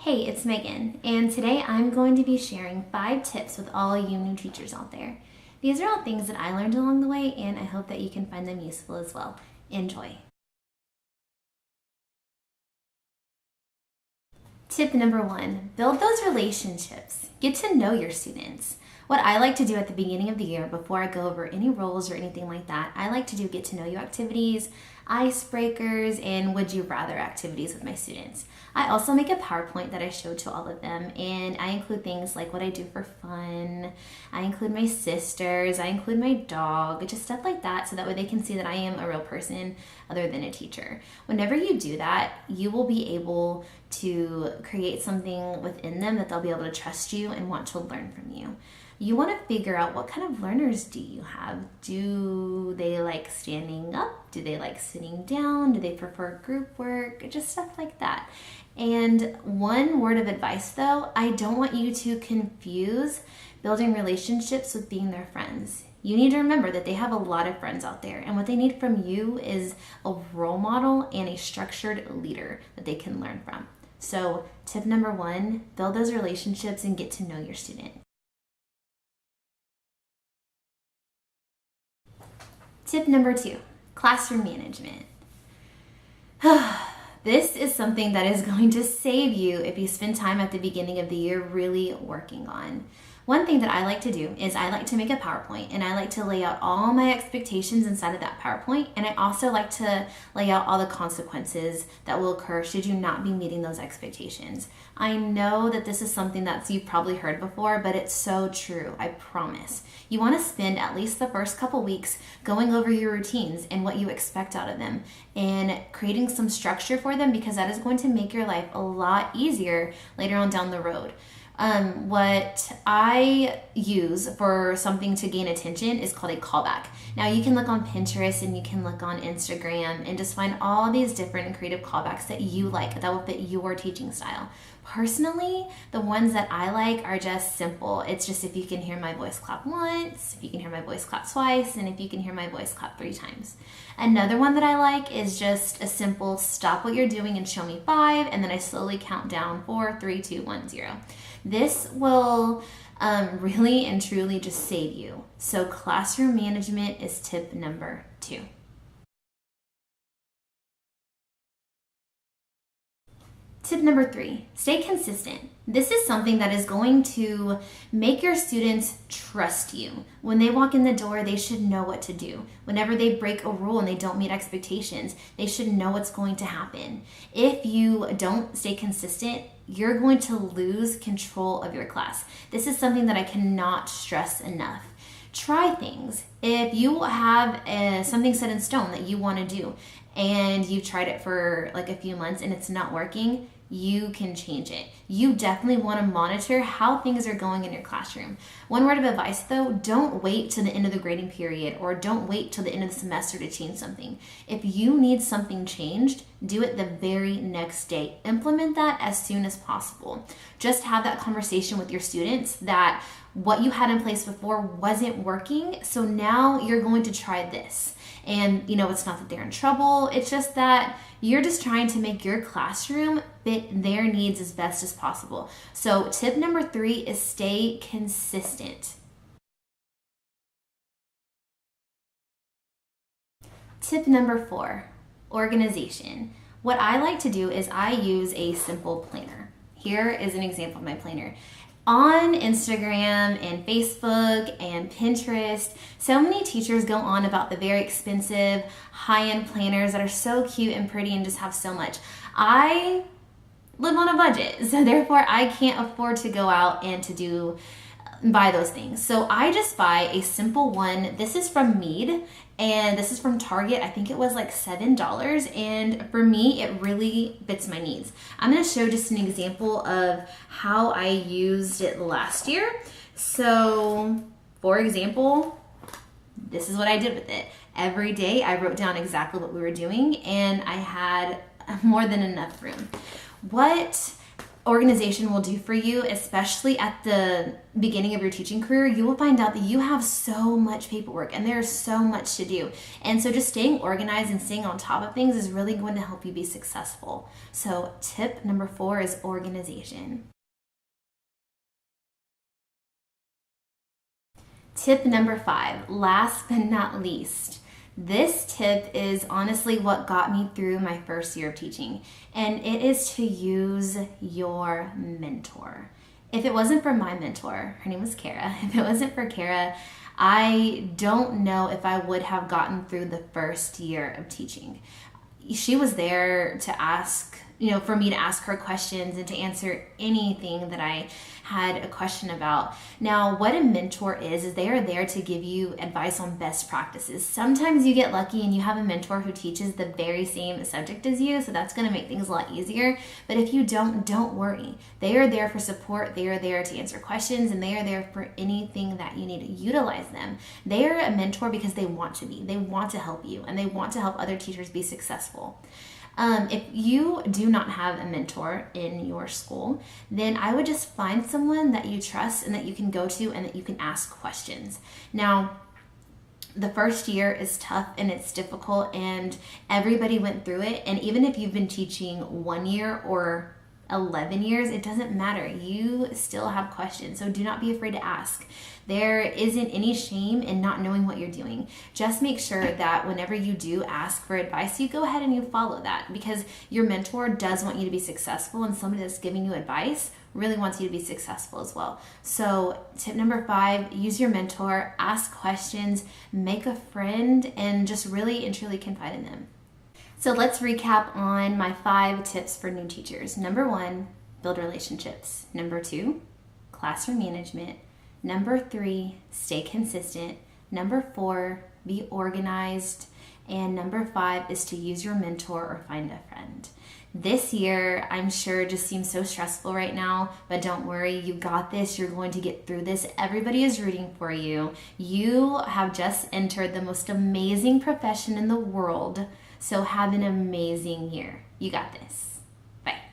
Hey, it's Megan, and today I'm going to be sharing 5 tips with all you new teachers out there. These are all things that I learned along the way, and I hope that you can find them useful as well. Enjoy. Tip number 1, build those relationships. Get to know your students. What I like to do at the beginning of the year before I go over any roles or anything like that, I like to do get to know you activities, icebreakers, and would you rather activities with my students. I also make a PowerPoint that I show to all of them, and I include things like what I do for fun. I include my sisters, I include my dog, just stuff like that, so that way they can see that I am a real person other than a teacher. Whenever you do that, you will be able to create something within them that they'll be able to trust you and want to learn from you. You want to figure out what kind of learners do you have. Do they like standing up? Do they like sitting down? Do they prefer group work? Just stuff like that. And one word of advice though, I don't want you to confuse building relationships with being their friends. You need to remember that they have a lot of friends out there, and what they need from you is a role model and a structured leader that they can learn from. So tip number 1, build those relationships and get to know your student. Tip number 2, classroom management. This is something that is going to save you if you spend time at the beginning of the year really working on. One thing that I like to do is I like to make a PowerPoint, and I like to lay out all my expectations inside of that PowerPoint, and I also like to lay out all the consequences that will occur should you not be meeting those expectations. I know that this is something that you've probably heard before, but it's so true, I promise. You want to spend at least the first couple weeks going over your routines and what you expect out of them and creating some structure for them, because that is going to make your life a lot easier later on down the road. What I use for something to gain attention is called a callback. Now you can look on Pinterest and you can look on Instagram and just find all these different and creative callbacks that you like that will fit your teaching style. Personally, the ones that I like are just simple. It's just if you can hear my voice clap once, if you can hear my voice clap twice, and if you can hear my voice clap 3 times. Another one that I like is just a simple stop what you're doing and show me 5, and then I slowly count down 4, 3, 2, 1, 0. This will really and truly just save you. So classroom management is tip number 2. Tip number 3, stay consistent. This is something that is going to make your students trust you. When they walk in the door, they should know what to do. Whenever they break a rule and they don't meet expectations, they should know what's going to happen. If you don't stay consistent, you're going to lose control of your class. This is something that I cannot stress enough. Try things. If you have something set in stone that you want to do and you've tried it for like a few months and it's not working, you can change it. You definitely want to monitor how things are going in your classroom. One word of advice though, don't wait till the end of the grading period or don't wait till the end of the semester to change something. If you need something changed, do it the very next day. Implement that as soon as possible. Just have that conversation with your students that what you had in place before wasn't working, so now you're going to try this. And it's not that they're in trouble, it's just that you're just trying to make your classroom fit their needs as best as possible. So tip number 3 is stay consistent. Tip number 4, organization. What I like to do is I use a simple planner. Here is an example of my planner. On Instagram and Facebook and Pinterest, so many teachers go on about the very expensive high-end planners that are so cute and pretty and just have so much. I live on a budget, so therefore I can't afford to go out and to buy those things. So I just buy a simple one. This is from Mead and this is from Target. I think it was like $7, and for me it really fits my needs. I'm going to show just an example of how I used it last year. So for example, this is what I did with it. Every day I wrote down exactly what we were doing and I had more than enough room. What organization will do for you, especially at the beginning of your teaching career, you will find out that you have so much paperwork and there's so much to do. And so just staying organized and staying on top of things is really going to help you be successful. So tip number 4 is organization. Tip number 5, last but not least. This tip is honestly what got me through my first year of teaching, and it is to use your mentor. If it wasn't for my mentor, her name was Kara, if it wasn't for Kara, I don't know if I would have gotten through the first year of teaching. She was there to ask, for me to ask her questions and to answer anything that I had a question about. Now, what a mentor is they are there to give you advice on best practices. Sometimes you get lucky and you have a mentor who teaches the very same subject as you, so that's going to make things a lot easier. But if you don't worry. They are there for support. They are there to answer questions, and they are there for anything that you need to utilize them. They are a mentor because they want to be. They want to help you, and they want to help other teachers be successful. If you do not have a mentor in your school, then I would just find someone that you trust and that you can go to and that you can ask questions. Now, the first year is tough and it's difficult, and everybody went through it. And even if you've been teaching 1 year or 11 years, it doesn't matter. You still have questions, so do not be afraid to ask. There isn't any shame in not knowing what you're doing. Just make sure that whenever you do ask for advice, you go ahead and you follow that, because your mentor does want you to be successful, and somebody that's giving you advice really wants you to be successful as well. So tip number 5, use your mentor, ask questions, make a friend, and just really and truly confide in them. So let's recap on my 5 tips for new teachers. Number 1, build relationships. Number 2, classroom management. Number 3, stay consistent. Number 4, be organized. And number 5 is to use your mentor or find a friend. This year, I'm sure, just seems so stressful right now, but don't worry, you got this. You're going to get through this. Everybody is rooting for you. You have just entered the most amazing profession in the world. So have an amazing year. You got this.